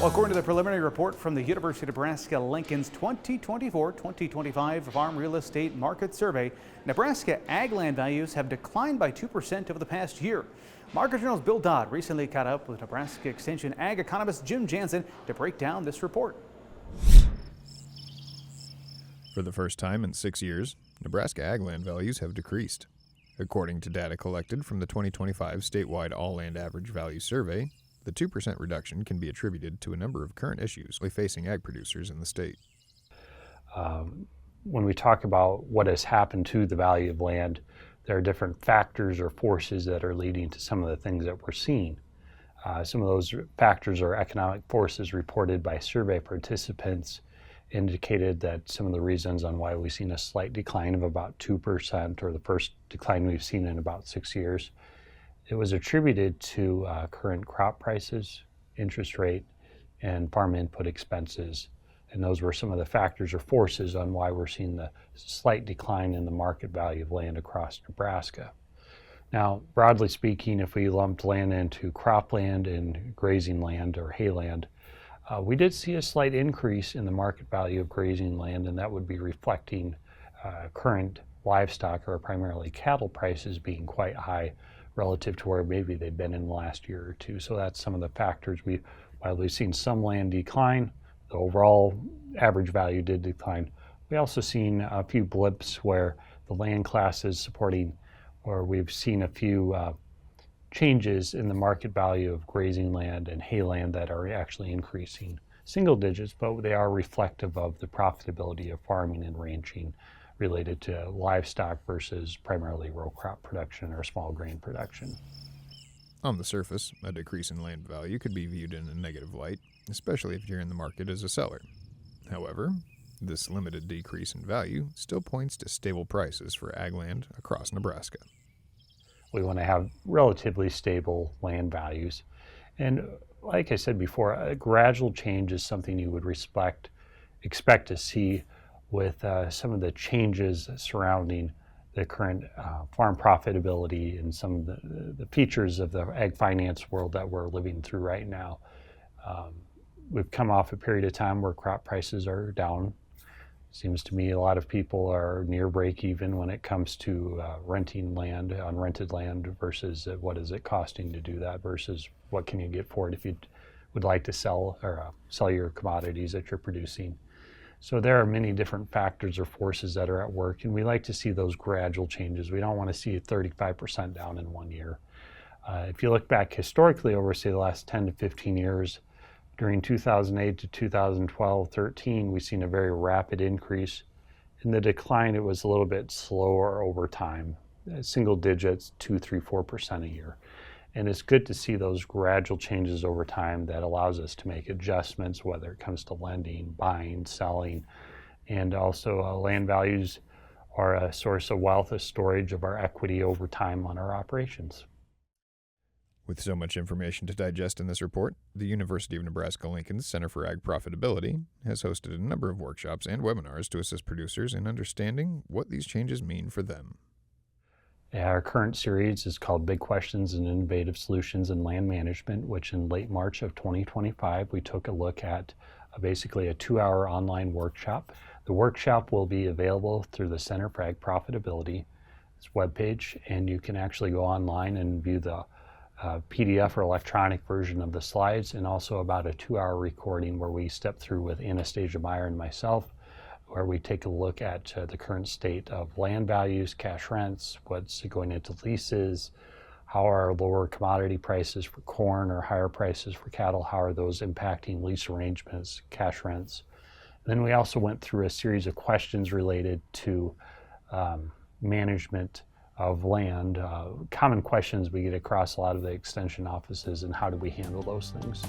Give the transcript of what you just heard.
Well, according to the preliminary report from the University of Nebraska Lincoln's 2024-2025 Farm Real Estate Market Survey, Nebraska ag land values have declined by 2% over the past year. Market Journal's Bill Dodd recently caught up with Nebraska Extension ag economist Jim Jansen to break down this report. For the first time in 6 years, Nebraska ag land values have decreased. According to data collected from the 2025 statewide all land average value survey, the 2% reduction can be attributed to a number of current issues facing ag producers in the state. When we talk about what has happened to the value of land, there are different factors or forces that are leading to some of the things that we're seeing. Some of those factors or economic forces reported by survey participants indicated that some of the reasons on why we've seen a slight decline of about 2%, or the first decline we've seen in about 6 years, it was attributed to current crop prices, interest rate, and farm input expenses. And those were some of the factors or forces on why we're seeing the slight decline in the market value of land across Nebraska. Now, broadly speaking, if we lumped land into cropland and grazing land or hayland, we did see a slight increase in the market value of grazing land, and that would be reflecting current livestock or primarily cattle prices being quite high relative to where maybe they've been in the last year or two. So that's some of the factors. While we've seen some land decline, the overall average value did decline. We also seen a few blips where the land classes supporting, or we've seen a few changes in the market value of grazing land and hayland that are actually increasing single digits, but they are reflective of the profitability of farming and ranching related to livestock versus primarily row crop production or small grain production. On the surface, a decrease in land value could be viewed in a negative light, especially if you're in the market as a seller. However, this limited decrease in value still points to stable prices for ag land across Nebraska. We want to have relatively stable land values. And like I said before, a gradual change is something you would expect to see with some of the changes surrounding the current farm profitability and some of the features of the ag finance world that we're living through right now. We've come off a period of time where crop prices are down. Seems to me a lot of people are near break even when it comes to renting land, unrented land, versus what is it costing to do that versus what can you get for it if you would like to sell your commodities that you're producing. So there are many different factors or forces that are at work, and we like to see those gradual changes. We don't want to see 35% down in 1 year. If you look back historically over, say, the last 10 to 15 years, during 2008 to 2012-13, we've seen a very rapid increase. In the decline, it was a little bit slower over time, single digits, 2, 3, 4% a year. And it's good to see those gradual changes over time that allows us to make adjustments, whether it comes to lending, buying, selling, and also land values are a source of wealth, a storage of our equity over time on our operations. With so much information to digest in this report, the University of Nebraska Lincoln's Center for Ag Profitability has hosted a number of workshops and webinars to assist producers in understanding what these changes mean for them. Our current series is called Big Questions and Innovative Solutions in Land Management, which in late March of 2025, we took a look at basically a 2-hour online workshop. The workshop will be available through the Center for Ag Profitability webpage, and you can actually go online and view the PDF or electronic version of the slides, and also about a 2-hour recording where we step through with Anastasia Meyer and myself, where we take a look at the current state of land values, cash rents, what's going into leases, how are lower commodity prices for corn or higher prices for cattle, how are those impacting lease arrangements, cash rents. And then we also went through a series of questions related to management of land, common questions we get across a lot of the extension offices, and how do we handle those things.